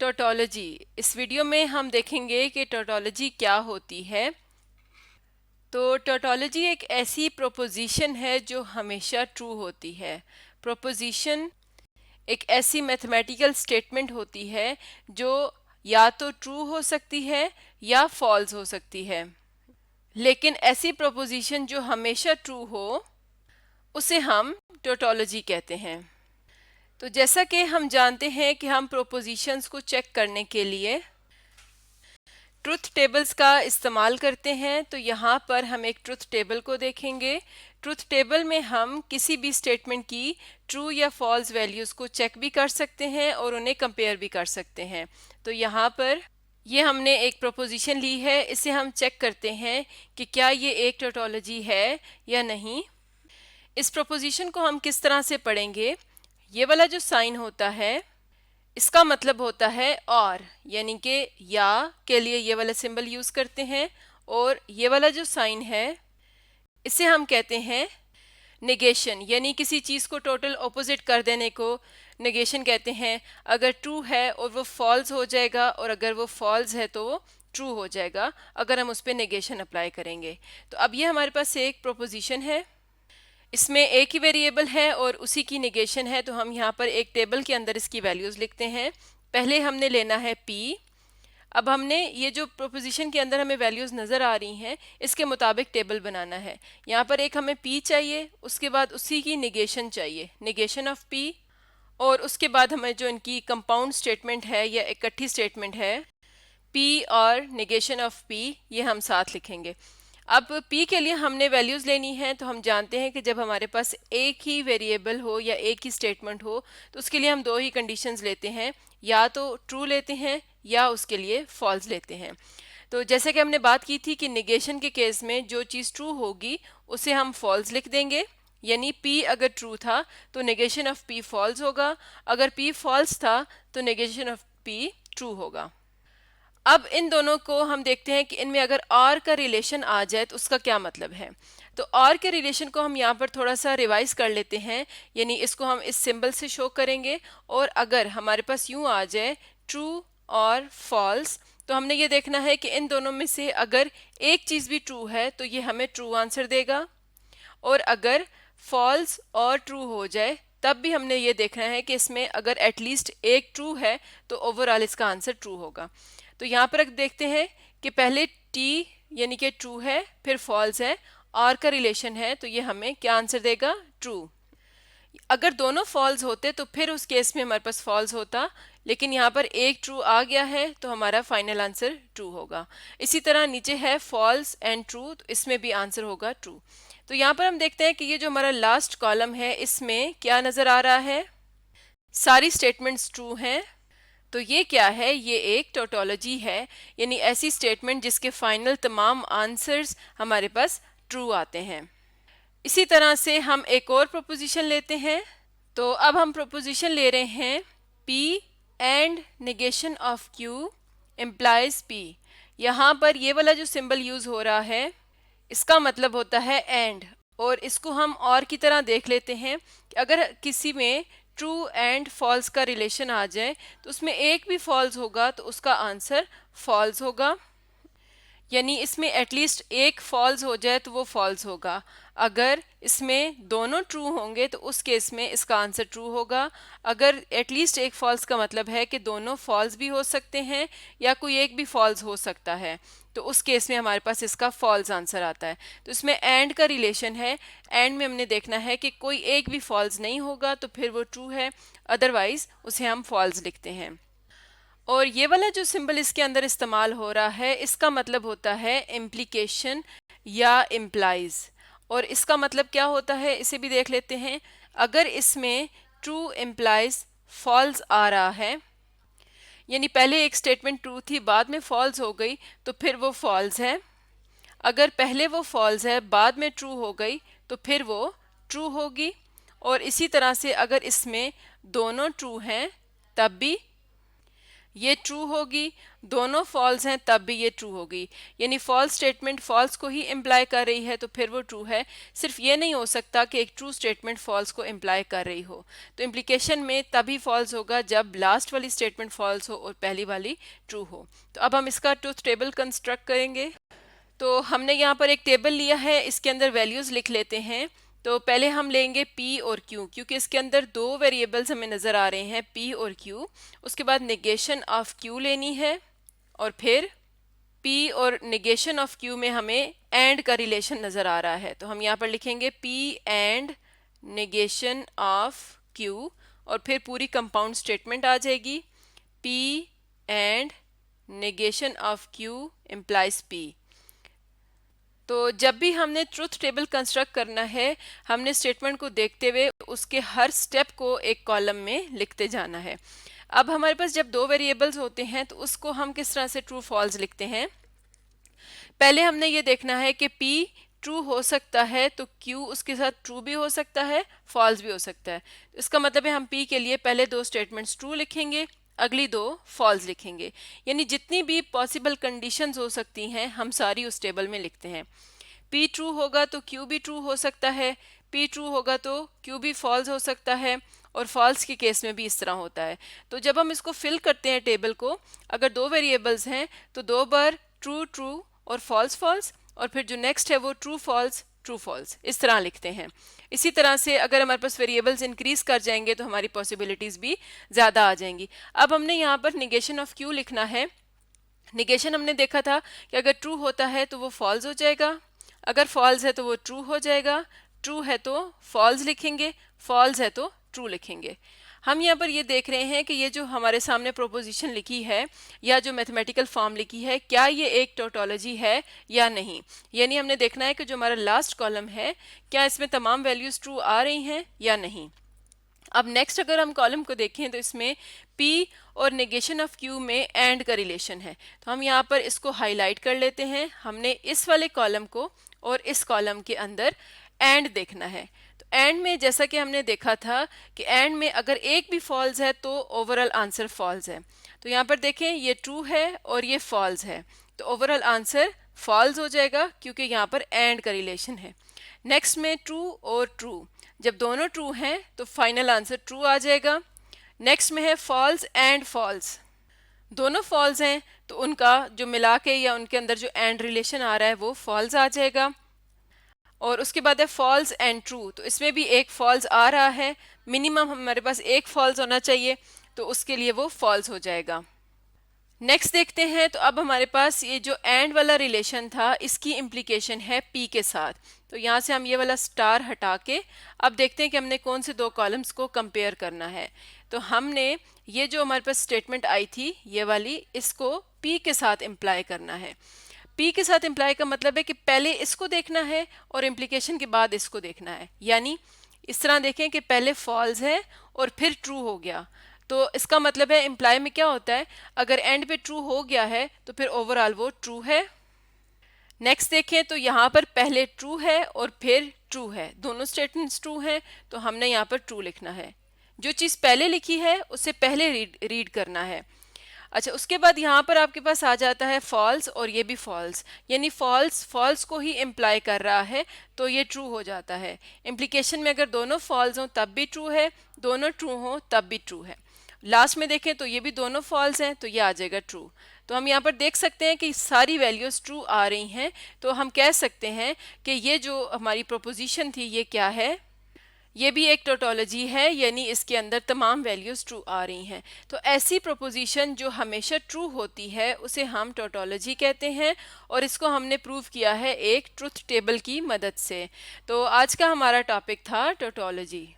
Tautology. इस video में हम देखेंगे कि टोटोलॉजी क्या होती है। तो टोटोलॉजी एक ऐसी प्रोपोजिशन है जो हमेशा ट्रू होती है। प्रोपोजिशन एक ऐसी मैथमेटिकल स्टेटमेंट होती है जो या तो ट्रू हो सकती है या फॉल्स हो सकती है। लेकिन ऐसी प्रोपोजिशन जो हमेशा ट्रू हो उसे हम टोटोलॉजी कहते हैं। तो जैसा कि हम जानते हैं कि हम प्रोपोजिशंस को चेक करने के लिए ट्रुथ टेबल्स का इस्तेमाल करते हैं। तो यहाँ पर हम एक ट्रुथ टेबल को देखेंगे। ट्रुथ टेबल में हम किसी भी स्टेटमेंट की ट्रू या फॉल्स वैल्यूज़ को चेक भी कर सकते हैं और उन्हें कंपेयर भी कर सकते हैं। तो यहाँ पर ये हमने एक प्रोपोजिशन ली है, इसे हम चेक करते हैं कि क्या ये एक टोटोलॉजी है या नहीं। इस प्रोपोजिशन को हम किस तरह से पढ़ेंगे? ये वाला जो साइन होता है इसका मतलब होता है और, यानी कि या के लिए ये वाला सिंबल यूज करते हैं। और ये वाला जो साइन है इसे हम कहते हैं नेगेशन, यानी किसी चीज़ को टोटल ऑपोजिट कर देने को नेगेशन कहते हैं। अगर ट्रू है और वो फॉल्स हो जाएगा और अगर वो फॉल्स है तो वो ट्रू हो जाएगा अगर हम उस पर नेगेशन अप्लाई करेंगे। तो अब ये हमारे पास एक प्रोपोजिशन है, इसमें एक ही वेरिएबल है और उसी की नेगेशन है। तो हम यहाँ पर एक टेबल के अंदर इसकी वैल्यूज़ लिखते हैं। पहले हमने लेना है p। अब हमने ये जो प्रोपोजिशन के अंदर हमें वैल्यूज़ नज़र आ रही हैं इसके मुताबिक टेबल बनाना है। यहाँ पर एक हमें p चाहिए, उसके बाद उसी की नेगेशन चाहिए, नेगेशन ऑफ p। और उसके बाद हमें जो इनकी कंपाउंड स्टेटमेंट है या इकट्ठी स्टेटमेंट है p और नेगेशन ऑफ p, ये हम साथ लिखेंगे। अब p के लिए हमने वैल्यूज़ लेनी है। तो हम जानते हैं कि जब हमारे पास एक ही वेरिएबल हो या एक ही स्टेटमेंट हो तो उसके लिए हम दो ही कंडीशंस लेते हैं, या तो ट्रू लेते हैं या उसके लिए फॉल्स लेते हैं। तो जैसे कि हमने बात की थी कि नेगेशन के केस में जो चीज़ ट्रू होगी उसे हम फॉल्स लिख देंगे, यानी p अगर ट्रू था तो नेगेशन ऑफ p फॉल्स होगा, अगर p फॉल्स था तो नेगेशन ऑफ p ट्रू होगा। अब इन दोनों को हम देखते हैं कि इनमें अगर और का रिलेशन आ जाए तो उसका क्या मतलब है। तो और के रिलेशन को हम यहाँ पर थोड़ा सा रिवाइज कर लेते हैं, यानी इसको हम इस सिंबल से शो करेंगे। और अगर हमारे पास यूँ आ जाए ट्रू और फॉल्स, तो हमने ये देखना है कि इन दोनों में से अगर एक चीज़ भी ट्रू है तो ये हमें ट्रू आंसर देगा, और अगर फॉल्स और ट्रू हो जाए तब भी हमने ये देखना है कि इसमें अगर एटलीस्ट एक ट्रू है तो ओवरऑल इसका आंसर ट्रू होगा। तो यहाँ पर देखते हैं कि पहले t यानी कि ट्रू है, फिर फॉल्स है, और का रिलेशन है, तो ये हमें क्या आंसर देगा? ट्रू। अगर दोनों फॉल्स होते तो फिर उस केस में हमारे पास फॉल्स होता, लेकिन यहाँ पर एक ट्रू आ गया है तो हमारा फाइनल आंसर ट्रू होगा। इसी तरह नीचे है फॉल्स एंड ट्रू, तो इसमें भी आंसर होगा ट्रू। तो यहाँ पर हम देखते हैं कि ये जो हमारा लास्ट कॉलम है इसमें क्या नज़र आ रहा है? सारी स्टेटमेंट्स ट्रू हैं। तो ये क्या है? ये एक टोटोलॉजी है, यानी ऐसी स्टेटमेंट जिसके फाइनल तमाम आंसर्स हमारे पास ट्रू आते हैं। इसी तरह से हम एक और प्रोपोजिशन लेते हैं। तो अब हम प्रोपोजिशन ले रहे हैं p and negation of q implies p। यहाँ पर ये वाला जो सिंबल यूज हो रहा है इसका मतलब होता है एंड, और इसको हम और की तरह देख लेते हैं कि अगर किसी में ट्रू एंड फॉल्स का रिलेशन आ जाए तो उसमें एक भी फॉल्स होगा तो उसका आंसर फॉल्स होगा, यानी इसमें एटलीस्ट एक फॉल्स हो जाए तो वो फॉल्स होगा। अगर इसमें दोनों ट्रू होंगे तो उस केस में इसका आंसर ट्रू होगा। अगर एटलीस्ट एक फॉल्स का मतलब है कि दोनों फॉल्स भी हो सकते हैं या कोई एक भी फॉल्स हो सकता है, तो उस केस में हमारे पास इसका फॉल्स आंसर आता है। तो इसमें एंड का रिलेशन है, एंड में हमने देखना है कि कोई एक भी फॉल्स नहीं होगा तो फिर वो ट्रू है, अदरवाइज उसे हम फॉल्स लिखते हैं। और ये वाला जो सिंबल इसके अंदर इस्तेमाल हो रहा है इसका मतलब होता है इम्प्लीकेशन या इम्प्लाइज। और इसका मतलब क्या होता है इसे भी देख लेते हैं। अगर इसमें ट्रू इम्प्लाइज फॉल्स आ रहा है, यानी पहले एक स्टेटमेंट ट्रू थी बाद में फॉल्स हो गई तो फिर वो फॉल्स है। अगर पहले वो फॉल्स है बाद में ट्रू हो गई तो फिर वो ट्रू होगी। और इसी तरह से अगर इसमें दोनों ट्रू हैं तब भी ये ट्रू होगी, दोनों फॉल्स हैं तब भी ये ट्रू होगी। यानी फॉल्स स्टेटमेंट फॉल्स को ही इम्प्लाई कर रही है तो फिर वो ट्रू है। सिर्फ ये नहीं हो सकता कि एक ट्रू स्टेटमेंट फॉल्स को इम्प्लाई कर रही हो। तो इम्प्लीकेशन में तभी फॉल्स होगा जब लास्ट वाली स्टेटमेंट फॉल्स हो और पहली वाली ट्रू हो। तो अब हम इसका ट्रूथ टेबल कंस्ट्रक्ट करेंगे। तो हमने यहाँ पर एक टेबल लिया है, इसके अंदर वैल्यूज़ लिख लेते हैं। तो पहले हम लेंगे P और Q, क्योंकि इसके अंदर दो वेरिएबल्स हमें नज़र आ रहे हैं, P और Q। उसके बाद नेगेशन ऑफ Q लेनी है और फिर P और नेगेशन ऑफ Q में हमें एंड का रिलेशन नज़र आ रहा है। तो हम यहाँ पर लिखेंगे P and negation of Q और फिर पूरी कंपाउंड स्टेटमेंट आ जाएगी, P and negation of Q implies P। तो जब भी हमने ट्रुथ टेबल कंस्ट्रक्ट करना है, हमने स्टेटमेंट को देखते हुए उसके हर स्टेप को एक कॉलम में लिखते जाना है। अब हमारे पास जब दो वेरिएबल्स होते हैं तो उसको हम किस तरह से ट्रू फॉल्स लिखते हैं। पहले हमने ये देखना है कि P ट्रू हो सकता है तो Q उसके साथ ट्रू भी हो सकता है, फॉल्स भी हो सकता है। इसका मतलब है हम P के लिए पहले दो स्टेटमेंट्स ट्रू लिखेंगे, अगली दो फॉल्स लिखेंगे। यानी जितनी भी पॉसिबल कंडीशंस हो सकती हैं हम सारी उस टेबल में लिखते हैं। P ट्रू होगा तो Q भी ट्रू हो सकता है, P ट्रू होगा तो Q भी फॉल्स हो सकता है, और फॉल्स के केस में भी इस तरह होता है। तो जब हम इसको फिल करते हैं टेबल को, अगर दो वेरिएबल्स हैं तो दो बार ट्रू ट्रू और फॉल्स फॉल्स, और फिर जो नेक्स्ट है वो ट्रू फॉल्स ट्रू फॉल्स, इस तरह लिखते हैं। इसी तरह से अगर हमारे पास वेरिएबल्स इंक्रीज कर जाएंगे तो हमारी पॉसिबिलिटीज़ भी ज़्यादा आ जाएंगी। अब हमने यहाँ पर निगेशन ऑफ Q लिखना है। निगेशन हमने देखा था कि अगर ट्रू होता है तो वो फॉल्स हो जाएगा, अगर फॉल्स है तो वो ट्रू हो जाएगा, ट्रू है तो फॉल्स लिखेंगे, फॉल्स है तो ट्रू लिखेंगे। हम यहाँ पर ये देख रहे हैं कि ये जो हमारे सामने प्रोपोजिशन लिखी है या जो मैथमेटिकल फॉर्म लिखी है, क्या ये एक टोटोलॉजी है या नहीं। यानी हमने देखना है कि जो हमारा लास्ट कॉलम है क्या इसमें तमाम वैल्यूज़ ट्रू आ रही हैं या नहीं। अब नेक्स्ट अगर हम कॉलम को देखें तो इसमें P और नेगेशन ऑफ Q में एंड का रिलेशन है। तो हम यहाँ पर इसको हाईलाइट कर लेते हैं। हमने इस वाले कॉलम को और इस कॉलम के अंदर एंड देखना है। तो एंड में जैसा कि हमने देखा था कि एंड में अगर एक भी फॉल्स है तो ओवरऑल आंसर फॉल्स है। तो यहाँ पर देखें ये ट्रू है और ये फॉल्स है, तो ओवरऑल आंसर फॉल्स हो जाएगा क्योंकि यहाँ पर एंड का रिलेशन है। नेक्स्ट में ट्रू और ट्रू, जब दोनों ट्रू हैं तो फाइनल आंसर ट्रू आ जाएगा। नेक्स्ट में है फॉल्स एंड फॉल्स, दोनों फॉल्स हैं तो उनका जो मिला के या उनके अंदर जो एंड रिलेशन आ रहा है वो फॉल्स आ जाएगा। और उसके बाद है फॉल्स एंड ट्रू, तो इसमें भी एक फॉल्स आ रहा है, मिनिमम हमारे पास एक फॉल्स होना चाहिए, तो उसके लिए वो फॉल्स हो जाएगा। नेक्स्ट देखते हैं। तो अब हमारे पास ये जो एंड वाला रिलेशन था इसकी इम्प्लीकेशन है P के साथ। तो यहाँ से हम ये वाला स्टार हटा के अब देखते हैं कि हमने कौन से दो कॉलम्स को कंपेयर करना है। तो हमने ये जो हमारे पास स्टेटमेंट आई थी ये वाली, इसको P के साथ इम्प्लाई करना है। P के साथ इम्प्लाई का मतलब है कि पहले इसको देखना है और इम्प्लीकेशन के बाद इसको देखना है। यानी इस तरह देखें कि पहले फॉल्स है और फिर ट्रू हो गया, तो इसका मतलब है इम्प्लाई में क्या होता है, अगर एंड पे ट्रू हो गया है तो फिर ओवरऑल वो ट्रू है। नेक्स्ट देखें तो यहाँ पर पहले ट्रू है और फिर ट्रू है, दोनों स्टेटमेंट्स ट्रू हैं, तो हमने यहाँ पर ट्रू लिखना है। जो चीज़ पहले लिखी है उससे पहले रीड करना है। अच्छा, उसके बाद यहाँ पर आपके पास आ जाता है फॉल्स और ये भी फॉल्स, यानी फॉल्स फॉल्स को ही इम्प्लाई कर रहा है तो ये ट्रू हो जाता है। इम्प्लीकेशन में अगर दोनों फॉल्स हों तब भी ट्रू है, दोनों ट्रू हों तब भी ट्रू है। लास्ट में देखें तो ये भी दोनों फॉल्स हैं तो ये आ जाएगा ट्रू। तो हम यहाँ पर देख सकते हैं कि सारी वैल्यूज़ ट्रू आ रही हैं, तो हम कह सकते हैं कि ये जो हमारी प्रोपोजिशन थी ये क्या है, ये भी एक टोटोलॉजी है, यानी इसके अंदर तमाम वैल्यूज़ ट्रू आ रही हैं। तो ऐसी प्रोपोजिशन जो हमेशा ट्रू होती है उसे हम टोटोलॉजी कहते हैं, और इसको हमने प्रूव किया है एक ट्रुथ टेबल की मदद से। तो आज का हमारा टॉपिक था टोटोलॉजी।